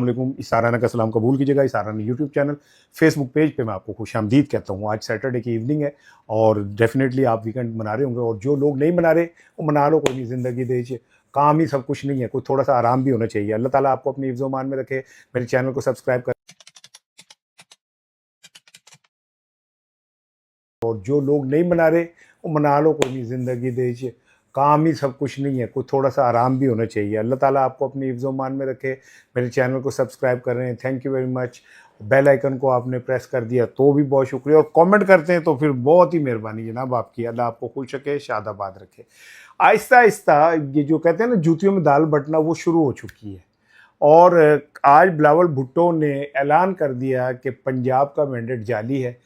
अस्सलामुअलैकुम। इसाराना का सलाम कबूल कीजिएगा। इसाराना यूट्यूब चैनल, फेसबुक पेज पे मैं आपको खुशामदीद कहता हूँ। आज सैटरडे की इवनिंग है और डेफिनेटली आप वीकेंड मना रहे होंगे, और जो लोग नहीं मना रहे वो मना लो, कोई नहीं, ज़िंदगी दे काम ही सब कुछ नहीं है, कोई थोड़ा सा आराम भी होना चाहिए। अल्लाह ताला आपको अपनी हिफ्ज़ मान में रखे। मेरे चैनल को सब्सक्राइब कर, और जो लोग नहीं मना रहे वो मना लो, कोई नहीं, ज़िंदगी दे काम ही सब कुछ नहीं है, कोई थोड़ा सा आराम भी होना चाहिए। अल्लाह ताला आपको अपनी हिफ्ज़ मान में रखे। मेरे चैनल को सब्सक्राइब कर रहे हैं, thank you very much. Bell icon को आपने प्रेस कर दिया तो भी बहुत शुक्रिया, और कमेंट करते हैं तो फिर बहुत ही मेहरबानी जनाब आपकी। अल्लाह आपको खुश रखे, शादाबाद रखे। आहिस्ता आहिस्ता ये जो कहते हैं ना जूतियों में दाल बटना, वो शुरू हो चुकी है। और आज बिलावल भुट्टो ने ऐलान कर दिया कि पंजाब का मैंडेट जाली है।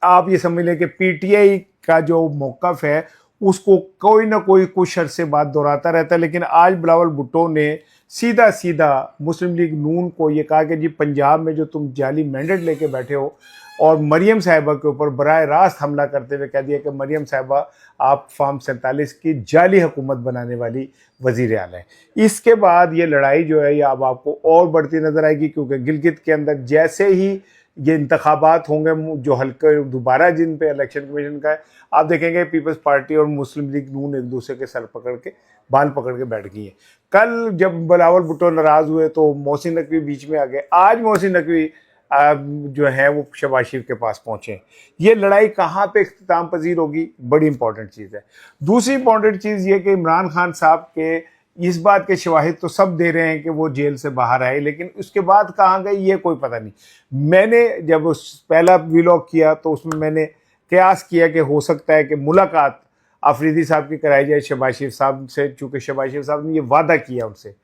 आप ये समझ लें कि पीटीआई का जो मौक़िफ़ है उसको कोई ना कोई कुछ अरसे बाद दोहराता रहता है, लेकिन आज बिलावल भुट्टो ने सीधा सीधा मुस्लिम लीग नून को ये कहा कि जी पंजाब में जो तुम जाली मैंडेट लेके बैठे हो, और मरियम साहिबा के ऊपर बराह रास्त हमला करते हुए कह दिया कि मरियम साहिबा आप फार्म 47 की जाली हुकूमत बनाने वाली वज़ीर आला है। इसके बाद ये लड़ाई जो है ये अब आपको और बढ़ती नज़र आएगी, क्योंकि गिलगित के अंदर जैसे ही ये इंतखाबात होंगे जो हल्के दोबारा जिन पे इलेक्शन कमीशन का है, आप देखेंगे पीपल्स पार्टी और मुस्लिम लीग नून एक दूसरे के सर पकड़ के, बाल पकड़ के बैठ गई है। कल जब बिलावल भुट्टो नाराज़ हुए तो मोहसिन नकवी बीच में आ गए। आज मोहसिन नकवी जो है वो शहबाज शरीफ के पास पहुंचे। ये लड़ाई कहाँ पे इख्तिताम पजीर होगी, बड़ी इंपॉर्टेंट चीज़ है। दूसरी इंपॉर्टेंट चीज़ ये कि इमरान खान साहब के इस बात के शवाहिद तो सब दे रहे हैं कि वो जेल से बाहर आए, लेकिन उसके बाद कहाँ गए ये कोई पता नहीं। मैंने जब उस पहला व्लॉग किया तो उसमें मैंने कयास किया कि हो सकता है कि मुलाकात अफरीदी साहब की कराई जाए शहबाज शरीफ साहब से, चूँकि शहबाज शरीफ साहब ने ये वादा किया उनसे।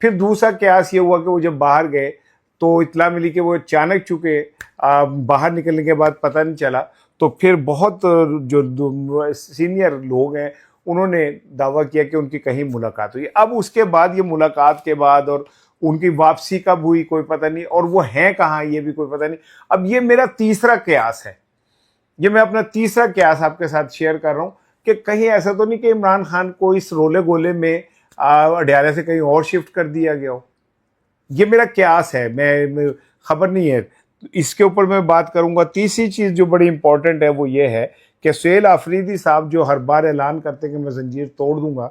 फिर दूसरा कयास ये हुआ कि वो जब बाहर गए तो इतला मिली कि वो अचानक, चूँकि बाहर निकलने के बाद पता नहीं चला, तो फिर बहुत जो सीनियर लोग हैं उन्होंने दावा किया कि उनकी कहीं मुलाकात हुई। अब उसके बाद ये मुलाकात के बाद और उनकी वापसी कब हुई कोई पता नहीं, और वो हैं कहाँ ये भी कोई पता नहीं। अब ये मेरा तीसरा कयास है, ये मैं अपना तीसरा कयास आपके साथ शेयर कर रहा हूँ कि कहीं ऐसा तो नहीं कि इमरान खान को इस रोले गोले में अडयाला से कहीं और शिफ्ट कर दिया गया हो। ये मेरा कयास है, मैं खबर नहीं है, इसके ऊपर मैं बात करूंगा। तीसरी चीज़ जो बड़ी इंपॉर्टेंट है वो ये है कि सुहेल आफरीदी साहब जो हर बार ऐलान करते कि मैं जंजीर तोड़ दूंगा,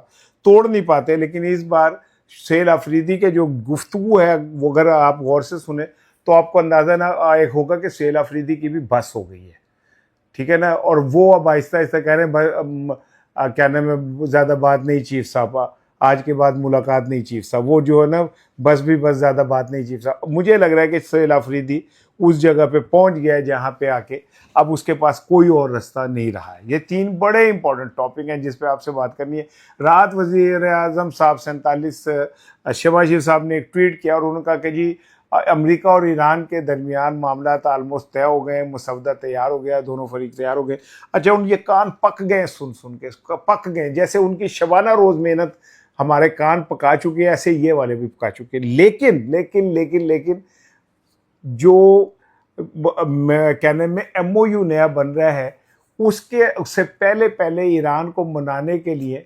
तोड़ नहीं पाते, लेकिन इस बार सुहेल आफरीदी के जो गुफ्तगू है वो अगर आप गौर से सुने तो आपको अंदाज़ा ना एक होगा कि सुहेल आफरीदी की भी बस हो गई है, ठीक है ना। और वो अब आहिस्ता आहिस्ता कह रहे हैं क्या नाम है, ज़्यादा बात नहीं चीफ साहब, आज के बाद मुलाकात नहीं चीफ साहब, वो जो है ना बस भी बस, ज़्यादा बात नहीं चीफ साहब। मुझे लग रहा है कि सुहेल आफरीदी उस जगह पे पहुंच गया है जहाँ पे आके अब उसके पास कोई और रास्ता नहीं रहा है। ये तीन बड़े इंपॉर्टेंट टॉपिक हैं जिस पे आपसे बात करनी है। रात वज़ीर आज़म साहब 47 शहबाज शरीफ साहब ने एक ट्वीट किया और उन्होंने कहा कि जी अमेरिका और ईरान के दरमियान मामला आलमोस्ट तय हो गए, मुसवदा तैयार हो गया, दोनों फरीक तैयार हो गए। अच्छा, उनके कान पक गए, सुन सुन के पक गए, जैसे उनकी शबाना रोज़ मेहनत हमारे कान पका चुके हैं, ऐसे ये वाले भी पका चुके हैं। लेकिन लेकिन लेकिन लेकिन जो कहने में एमओयू नया बन रहा है उससे पहले पहले ईरान को मनाने के लिए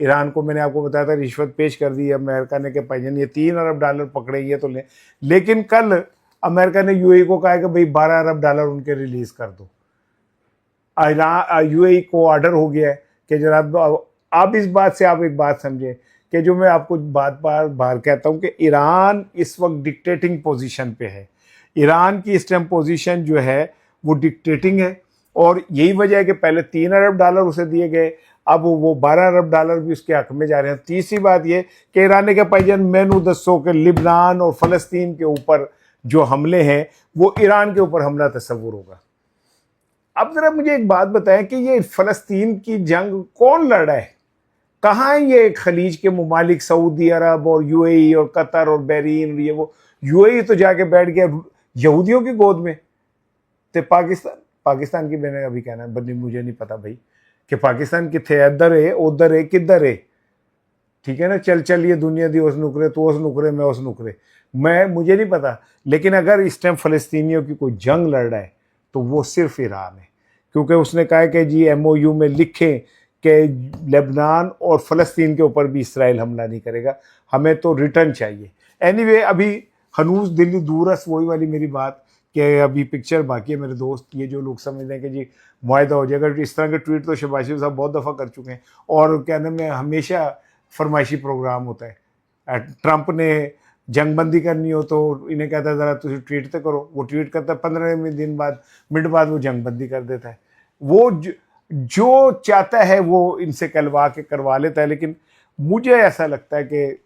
ईरान को। मैंने आपको बताया था रिश्वत पेश कर दी अमेरिका ने कि भाईजान ये $3 अरब पकड़े ये तो ले, लेकिन कल अमेरिका ने यूएई को कहा कि भाई $12 अरब उनके रिलीज़ कर दो। यूएई को ऑर्डर हो गया है कि जनाब आप इस बात से आप एक बात समझें कि जो मैं आपको बात बार बार कहता हूँ कि ईरान इस वक्त डिक्टेटिंग पोजीशन पे है। ईरान की इस टाइम पोजीशन जो है वो डिक्टेटिंग है, और यही वजह है कि पहले $3 अरब उसे दिए गए, अब वो $12 अरब भी उसके हक में जा रहे हैं। तीसरी बात ये कि ईरान ने कहा भाईजान मैनू दसो कि लिबनान और फ़लस्तीन के ऊपर जो हमले हैं वो ईरान के ऊपर हमला तस्वुर होगा। अब ज़रा मुझे एक बात बताएं कि ये फ़लस्तीन की जंग कौन लड़ रहा है, कहाँ है ये खलीज के मुमालिक, सऊदी अरब और यूएई और कतर और बहरीन, ये वो यूएई तो जाके बैठ गया यहूदियों की गोद में। तो पाकिस्तान की मैंने अभी कहना बंदी मुझे नहीं पता भाई कि पाकिस्तान कितने, इधर है उधर है किधर है, ठीक है ना। चल ये दुनिया दी उस नुकरे, तो उस नुकरे में उस नुकरे, मुझे नहीं पता। लेकिन अगर इस टाइम फ़लस्तीनियों की कोई जंग लड़ रहा है तो वो सिर्फ ईरान है, क्योंकि उसने कहा कि जी एमओयू में लिखें कि लेबनान और फ़लस्तीन के ऊपर भी इसराइल हमला नहीं करेगा, हमें तो रिटर्न चाहिए। एनीवे अभी हनूज दिल्ली दूरस, वही वाली मेरी बात कि अभी पिक्चर बाकी है मेरे दोस्त। ये जो लोग समझ रहे हैं कि जी मुआहदा हो जाएगा, इस तरह के ट्वीट तो शहबाज शरीफ साहब बहुत दफ़ा कर चुके हैं, और क्या नाम है, हमेशा फरमाइशी प्रोग्राम होता है। ट्रंप ने जंगबंदी करनी हो तो इन्हें कहता है ज़रा तुम ट्वीट तो करो, वो ट्वीट करता है, 15 मिनट बाद वो जंगबंदी कर देता है। वो जो चाहता है वो इनसे कहलवा के करवा लेता है। लेकिन मुझे ऐसा लगता है कि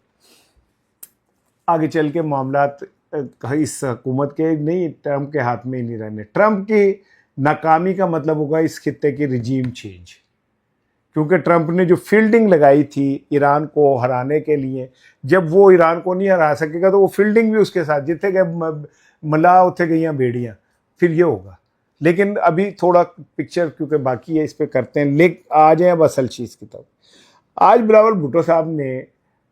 आगे चल के मामलात इस हुकूमत के नहीं, ट्रंप के हाथ में ही नहीं रहने। ट्रंप की नाकामी का मतलब होगा इस खित्ते की रिजीम चेंज, क्योंकि ट्रंप ने जो फील्डिंग लगाई थी ईरान को हराने के लिए, जब वो ईरान को नहीं हरा सकेगा तो वो फील्डिंग भी उसके साथ, जिथे गए मल्लाह उथे गई बेड़ियाँ, फिर ये होगा। लेकिन अभी थोड़ा पिक्चर क्योंकि बाकी है, इस पर करते हैं। आ जाए अब असल चीज़ की तरफ। आज बिलावल भुट्टो साहब ने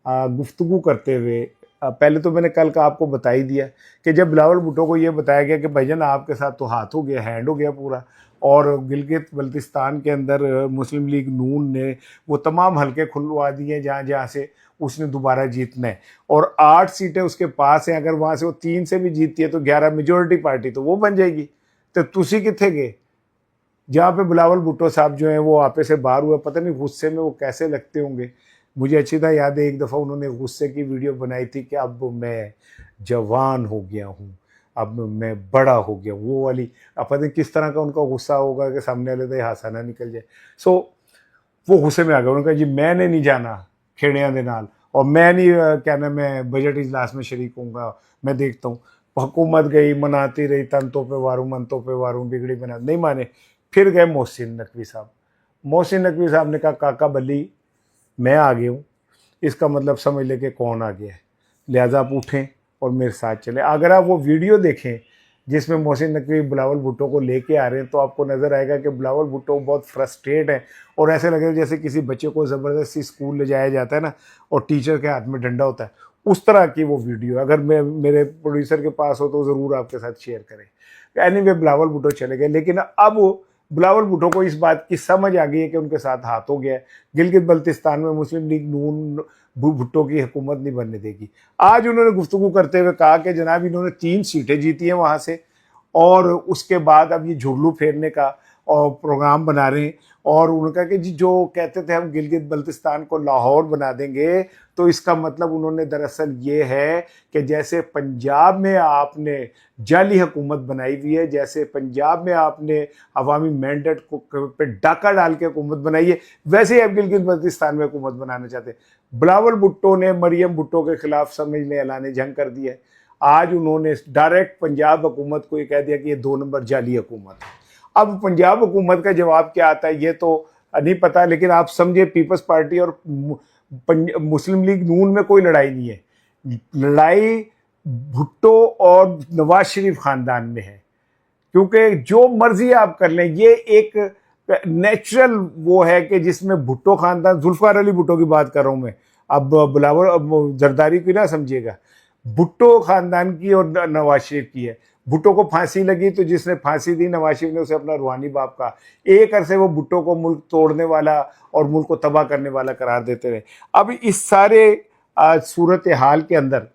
गुफ्तगू करते हुए, पहले तो मैंने कल का आपको बता ही दिया कि जब बिलावल भुट्टो को ये बताया गया कि भाईजान आपके साथ तो हाथ हो गया, हैंड हो गया पूरा, और गिलगित बल्तिस्तान के अंदर मुस्लिम लीग नून ने वो तमाम हलके खुलवा दिए जहाँ जहाँ से उसने दोबारा जीतना है, और 8 सीटें उसके पास हैं। अगर वहाँ से वो 3 से भी जीतती है तो 11 मेजोरिटी पार्टी तो वो बन जाएगी। तो तुसी किथे गए जहाँ पे बिलावल भुट्टो साहब जो हैं वो आपे से बाहर हुए, पता नहीं गुस्से में वो कैसे लगते होंगे। मुझे अच्छी तरह याद है एक दफ़ा उन्होंने गुस्से की वीडियो बनाई थी कि अब मैं जवान हो गया हूँ, अब मैं बड़ा हो गया, वो वाली। अब पता नहीं किस तरह का उनका गुस्सा होगा कि सामने वाले तो हासा ना निकल जाए। सो वो गुस्से में आ गया। उन्होंने कहा जी मैंने नहीं जाना खेड़ियां दे नाल, और मैं नहीं क्या नाम मैं बजट इजलास में शरीक होऊंगा। मैं देखता हूँ हुकूमत गई मनाती रही, तंतों पे वारूं मनतों पे वारूं, बिगड़ी बना, नहीं माने। फिर गए मोहसिन नकवी साहब। मोहसिन नकवी साहब ने कहा काका बली मैं आ गया हूँ, इसका मतलब समझ ले कि कौन आ गया है, लिहाजा आप उठें और मेरे साथ चले। अगर आप वो वीडियो देखें जिसमें मोहसिन नकवी बिलावल भुट्टो को लेके आ रहे हैं तो आपको नज़र आएगा कि बिलावल भुट्टो बहुत फ्रस्ट्रेट है, और ऐसे लगेगा जैसे किसी बच्चे को ज़बरदस्ती स्कूल ले जाया जाता है ना, और टीचर के हाथ में डंडा होता है, उस तरह की वो वीडियो। अगर मैं मेरे प्रोड्यूसर के पास हो तो ज़रूर आपके साथ शेयर करें। एनीवे बिलावल भुट्टो चले गए, लेकिन अब बिलावल भुट्टो को इस बात की समझ आ गई है कि उनके साथ हाथ हो गया है। गिलगित बल्तिस्तान में मुस्लिम लीग नून भुट्टो की हुकूमत नहीं बनने देगी। आज उन्होंने गुफ्तगू करते हुए कहा कि जनाब इन्होंने 3 सीटें जीती हैं वहाँ से, और उसके बाद अब ये झुरलू फेरने का और प्रोग्राम बना रहे हैं। और उन्होंने कहा कि जी जो कहते थे हम गिलगित बल्तिस्तान को लाहौर बना देंगे, तो इसका मतलब उन्होंने दरअसल ये है कि जैसे पंजाब में आपने जाली हुकूमत बनाई हुई है, जैसे पंजाब में आपने अवामी मैंडेट को पे डाका डाल के हुकूमत बनाई है, वैसे ही आप गिलगित बल्तिस्तान में हुकूमत बनाना चाहते हैं। बिलावल भुट्टो ने मरियम भुट्टो के खिलाफ समझ में ऐलान जंग कर दिया है। आज उन्होंने डायरेक्ट पंजाब हुकूमत को ये कह दिया कि ये 2 नंबर जाली हुकूमत है। अब पंजाब हुकूमत का जवाब क्या आता है ये तो नहीं पता, लेकिन आप समझे पीपल्स पार्टी और मुस्लिम लीग नून में कोई लड़ाई नहीं है, लड़ाई भुट्टो और नवाज शरीफ खानदान में है। क्योंकि जो मर्जी आप कर लें, ये एक नेचुरल वो है कि जिसमें भुट्टो खानदान, जुल्फकार अली भुट्टो की बात कर रहा हूँ मैं, अब बिलावल जरदारी की ना समझिएगा, भुट्टो खानदान की और नवाज शरीफ की है। भुट्टो को फांसी लगी तो जिसने फांसी दी नवाज शरीफ ने उसे अपना रूहानी बाप कहा। एक अरसे वो भुट्टो को मुल्क तोड़ने वाला और मुल्क को तबाह करने वाला करार देते रहे। अब इस सारे सूरत हाल के अंदर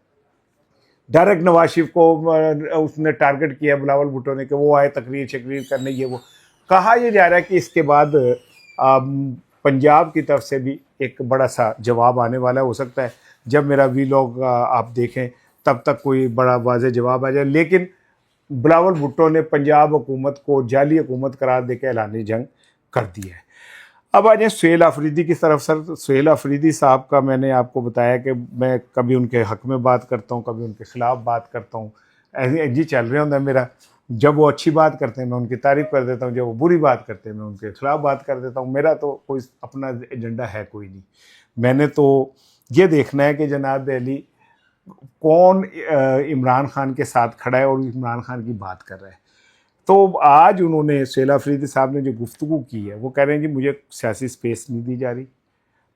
डायरेक्ट नवाज शरीफ को उसने टारगेट किया बिलावल भुट्टो ने कि वो आए तकरीर शकरीर करने। ये वो कहा यह जा रहा है कि इसके बाद पंजाब की तरफ से भी एक बड़ा सा जवाब आने वाला हो सकता है। जब मेरा वीलॉग आप देखें तब तक कोई बड़ा वाज़ेह जवाब आ जाए। लेकिन बिलावल भुट्टो ने पंजाब हुकूमत को जाली हुकूमत करार देकर ऐलानी जंग कर दिया है। अब आ जाए सुहेल आफरीदी की तरफ। सर सुहेल आफरीदी साहब का मैंने आपको बताया कि मैं कभी उनके हक़ में बात करता हूँ, कभी उनके ख़िलाफ़ बात करता हूँ, ऐसे जी चल रहा होता है मेरा। जब वो अच्छी बात करते हैं मैं उनकी तारीफ़ कर देता हूँ, जब वो बुरी बात करते हैं मैं उनके ख़िलाफ़ बात कर देता हूँ। मेरा तो कोई अपना एजेंडा है कोई नहीं। मैंने तो ये देखना है कि जनाब अली कौन इमरान खान के साथ खड़ा है और इमरान खान की बात कर रहा है। तो आज उन्होंने सुहेल आफरीदी साहब ने जो गुफ्तगू की है वो कह रहे हैं जी मुझे सियासी स्पेस नहीं दी जा रही,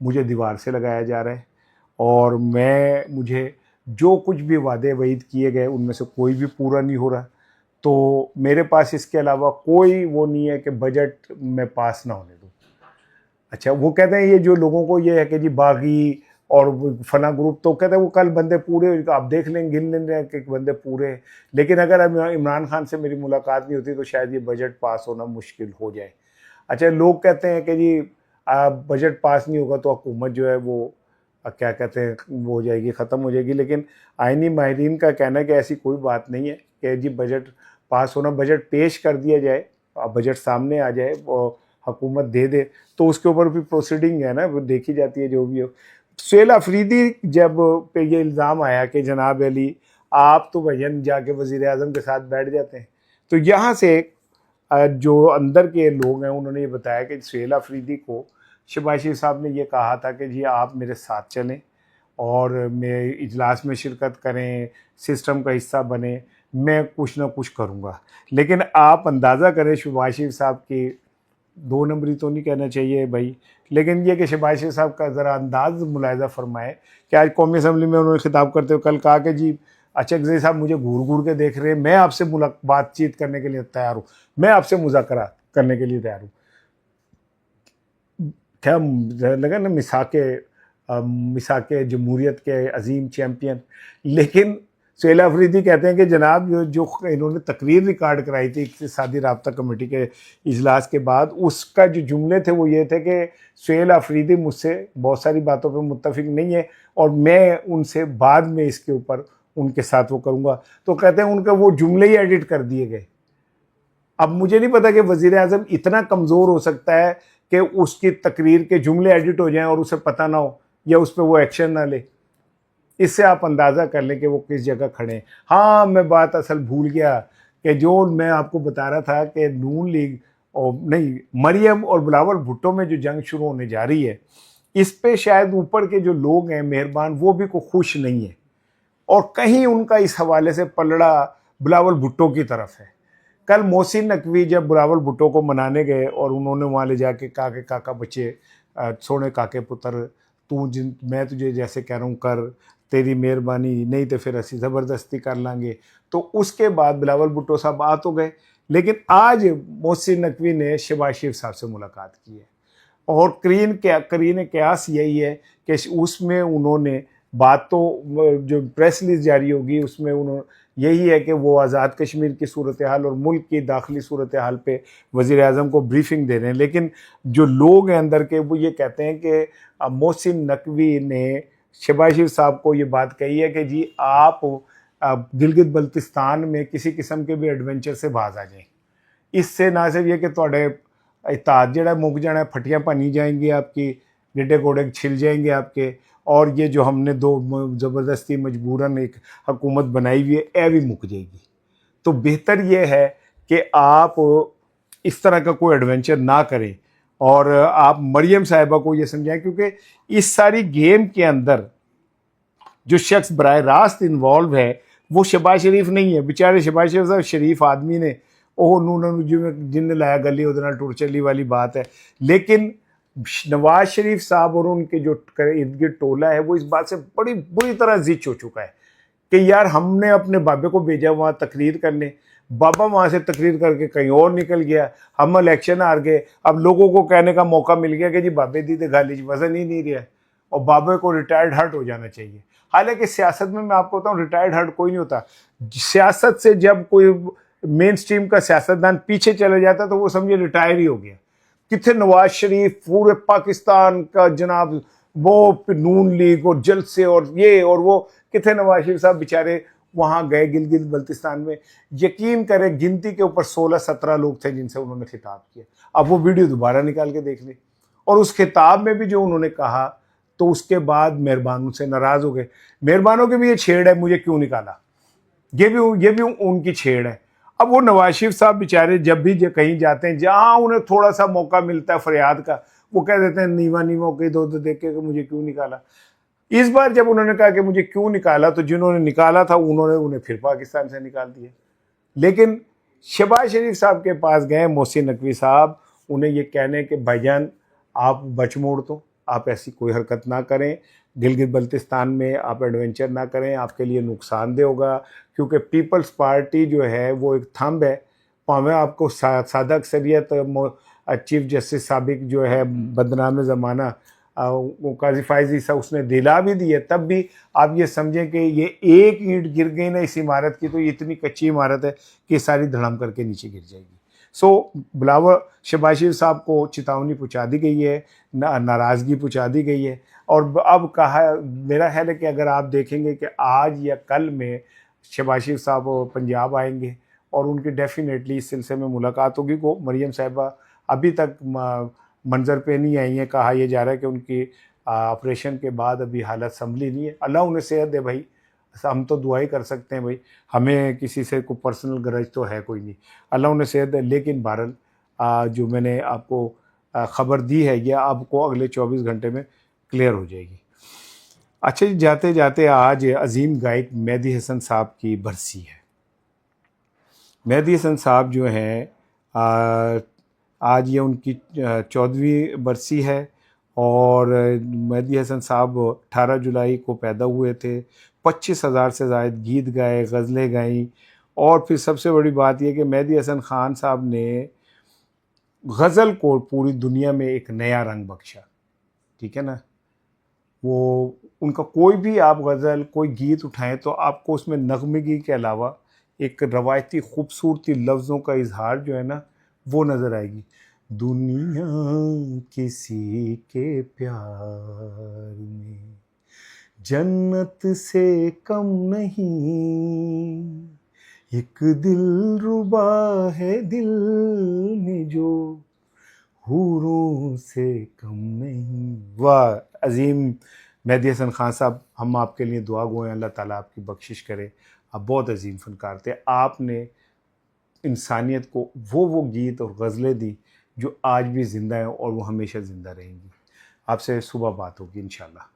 मुझे दीवार से लगाया जा रहा है, और मुझे जो कुछ भी वादे वईद किए गए उनमें से कोई भी पूरा नहीं हो रहा। तो मेरे पास इसके अलावा कोई वो नहीं है कि बजट में पास ना होने दूँ। अच्छा, वो कहते हैं ये जो लोगों को ये है कि जी बागी और वो फना ग्रुप, तो कहते हैं वो कल बंदे पूरे आप देख लें, गिन लें कि बंदे पूरे हैं। लेकिन अगर अब इमरान खान से मेरी मुलाकात नहीं होती तो शायद ये बजट पास होना मुश्किल हो जाए। अच्छा, लोग कहते हैं कि जी बजट पास नहीं होगा तो हुकूमत जो है वो क्या कहते हैं वो हो जाएगी, ख़त्म हो जाएगी। लेकिन आइनी माहिरीन का कहना है कि ऐसी कोई बात नहीं है कि जी बजट पास होना, बजट पेश कर दिया जाए, बजट सामने आ जाए और हुकूमत दे दे तो उसके ऊपर भी प्रोसीडिंग है ना, वो देखी जाती है जो भी हो। सुहेल अफरीदी जब पे ये इल्ज़ाम आया कि जनाब अली आप तो भैया जाके वज़ीर आज़म के साथ बैठ जाते हैं, तो यहाँ से जो अंदर के लोग हैं उन्होंने ये बताया कि सुहेल अफरीदी को शहबाज शरीफ साहब ने ये कहा था कि जी आप मेरे साथ चलें और मेरे इजलास में शिरकत करें, सिस्टम का हिस्सा बने, मैं कुछ ना कुछ करूँगा। लेकिन आप अंदाज़ा करें शहबाज शरीफ साहब की, 2 नंबरी तो नहीं कहना चाहिए भाई, लेकिन ये कि शहबाज शरीफ साहब का ज़रा अंदाज़ मुलाहिज़ा फरमाएँ कि आज कौमी असम्बली में उन्होंने खिताब करते हुए कल कहा कि जी अचकज़ई साहब मुझे घूर घूर के देख रहे हैं, मैं आपसे बातचीत करने के लिए तैयार हूँ, मैं आपसे मुज़ाकरा करने के लिए तैयार हूँ। क्या लगा ना, मिसाके जमहूरियत के अजीम चैम्पियन। लेकिन सुहेल अफरीदी कहते हैं कि जनाब जो इन्होंने तकरीर रिकॉर्ड कराई थी इक़्तिसादी राब्ता कमेटी के इजलास के बाद, उसका जो जुमले थे वो ये थे कि सुहेल अफरीदी मुझसे बहुत सारी बातों पर मुत्तफिक नहीं है और मैं उनसे बाद में इसके ऊपर उनके साथ वो करूँगा। तो कहते हैं उनके वो जुमले ही एडिट कर दिए गए। अब मुझे नहीं पता कि वज़ीर आज़म इतना कमज़ोर हो सकता है कि उसकी तकरीर के जुमले एडिट हो जाएं और उसे पता ना हो या उस पर वो एक्शन ना ले। इससे आप अंदाज़ा कर लें कि वो किस जगह खड़े हैं। हाँ, मैं बात असल भूल गया कि जो मैं आपको बता रहा था कि नून लीग और नहीं, मरियम और बिलावल भुट्टो में जो जंग शुरू होने जा रही है, इस पे शायद ऊपर के जो लोग हैं मेहरबान, वो भी को खुश नहीं है और कहीं उनका इस हवाले से पलड़ा बिलावल भुट्टो की तरफ है। कल मोहसिन नकवी जब बिलावल भुट्टो को मनाने गए और उन्होंने वहाँ ले जाके कहा कि काका बच्चे, सोने काके पुत्र, तू जिन मैं तुझे जैसे कह रहा हूँ कर, तेरी मेहरबानी नहीं तो फिर असी ज़बरदस्ती कर लांगे। तो उसके बाद बिलावल भुट्टो साहब आ तो गए, लेकिन आज मोहसिन नकवी ने शहबाज शरीफ साहब से मुलाकात की है और करीन कयास यही है कि उसमें उन्होंने बात तो जो प्रेस रिलीज जारी होगी उसमें उन्होंने यही है कि वो आज़ाद कश्मीर की सूरत हाल और मुल्क की दाखिली सूरत हाल पे वज़ीर आज़म को ब्रीफिंग दे रहे हैं। लेकिन जो लोग हैं अंदर के वो ये कहते हैं कि मोहसिन नकवी ने शहबाज शरीफ साहब को ये बात कही है कि जी आप गिलगित बल्तिस्तान में किसी किस्म के भी एडवेंचर से बाज आ जाएं। इससे ना सिर्फ ये कि थोड़े इताद जड़ा मुक जाना है, फटियाँ भनी जाएंगी आपकी, गिड्डे घोड़े छिल जाएंगे आपके, और ये जो हमने दो ज़बरदस्ती मजबूरन एक हुकूमत बनाई हुई है यह भी मुक जाएगी। तो बेहतर ये है कि आप इस तरह का कोई एडवेंचर ना करें और आप मरियम साहिबा को ये समझाएं, क्योंकि इस सारी गेम के अंदर जो शख्स बराह रास्त इन्वॉल्व है वो शहबाज शरीफ नहीं है। बेचारे शहबाज शरीफ साहब शरीफ आदमी ने जिन लाया गली उधर टुर चली वाली बात है, लेकिन नवाज शरीफ साहब और उनके जो इर्द गिर्द टोला है वो इस बात से बड़ी बुरी तरह जिच हो चुका है कि यार हमने अपने बाबे को भेजा वहाँ तकरीर करने, बाबा वहाँ से तकरीर करके कहीं और निकल गया, हम इलेक्शन हार गए, अब लोगों को कहने का मौका मिल गया कि जी बाबे दी तो गाली वजन ही नहीं रहा और बाबे को रिटायर्ड हर्ट हो जाना चाहिए। हालांकि सियासत में मैं आपको बताऊँ रिटायर्ड हर्ट कोई नहीं होता। सियासत से जब कोई मेन स्ट्रीम का सियासतदान पीछे चला जाता तो वो समझे रिटायर ही हो गया। कितने नवाज शरीफ पूरे पाकिस्तान का जनाब वो नून लीग और जलसे और ये और वो, कितने नवाज शरीफ साहब बेचारे वहाँ गए गिलगित बल्तिस्तान में, यकीन करें गिनती के ऊपर 16-17 लोग थे जिनसे उन्होंने खिताब किया। अब वो वीडियो दोबारा निकाल के देख लें और उस खिताब में भी जो उन्होंने कहा तो उसके बाद मेहरबानों से नाराज़ हो गए। मेहरबानों की भी ये छेड़ है, मुझे क्यों निकाला, ये भी उनकी छेड़ है। अब वो नवाज शरीफ साहब बेचारे जब भी कहीं जाते हैं जहाँ उन्हें थोड़ा सा मौका मिलता है फरियाद का, वो कह देते हैं नीवा के दो देख के मुझे क्यों निकाला। इस बार जब उन्होंने कहा कि मुझे क्यों निकाला तो जिन्होंने निकाला था उन्होंने उन्हें फिर पाकिस्तान से निकाल दिया। लेकिन शहबाज शरीफ साहब के पास गए मोहसिन नकवी साहब, उन्हें ये कहने कि भाईजान आप बच मोड़ तो आप ऐसी कोई हरकत ना करें, गिलगित बल्तिस्तान में आप एडवेंचर ना करें, आपके लिए नुकसानदेह होगा, क्योंकि पीपल्स पार्टी जो है वो एक थंब है, भावें आपको सादा अक्सरियत चीफ जस्टिस साबिक जो है बदनाम ज़माना वो काजी फाइज ईसा उसने दिला भी दिया, तब भी आप ये समझें कि ये एक ईंट गिर गई ना इस इमारत की तो ये इतनी कच्ची इमारत है कि सारी धड़ाम करके नीचे गिर जाएगी। सो बिलावल शहबाज शरीफ साहब को चेतावनी पहुँचा दी गई है, नाराज़गी पहुँचा दी गई है। और अब कहा, मेरा ख्याल है कि अगर आप देखेंगे कि आज या कल में शहबाज शरीफ साहब पंजाब आएंगे और उनकी डेफिनेटली इस सिलसिले में मुलाकात होगी। को मरियम साहिबा अभी तक मंजर पे नहीं आई हैं, कहा यह जा रहा है कि उनकी ऑपरेशन के बाद अभी हालत संभली नहीं है। अल्लाह उन्हें सेहत दे भाई, हम तो दुआई कर सकते हैं भाई, हमें किसी से कोई पर्सनल गरज तो है कोई नहीं, अल्लाह उन्हें सेहत दे। लेकिन बहरहाल जो मैंने आपको ख़बर दी है यह आपको अगले 24 घंटे में क्लियर हो जाएगी। अच्छा जी, जाते जाते आज अजीम गायक मेहदी हसन साहब की बरसी है। मेहदी हसन साहब जो हैं आज ये उनकी 14वीं बरसी है और मेहदी हसन साहब 18 जुलाई को पैदा हुए थे। 25,000 से ज़ायद गीत गाए, गज़लें गाईं और फिर सबसे बड़ी बात यह कि मेहदी हसन ख़ान साहब ने गज़ल को पूरी दुनिया में एक नया रंग बख्शा। ठीक है ना, वो उनका कोई भी आप गज़ल कोई गीत उठाएं तो आपको उसमें नगमगी के अलावा एक रवायती खूबसूरती लफ्ज़ों का इजहार जो है ना वो नज़र आएगी। दुनिया किसी के प्यार में जन्नत से कम नहीं, एक दिल रुबा है दिल में जो हूरों से कम नहीं। वाह अजीम मेहदी हसन ख़ान साहब, हम आपके लिए दुआ गो हैं, अल्लाह ताला आपकी बख्शिश करे। आप बहुत अजीम फ़नकार थे, आपने इंसानियत को वो गीत और गज़लें दी जो आज भी ज़िंदा हैं और वो हमेशा ज़िंदा रहेंगी। आपसे सुबह बात होगी इंशाल्लाह।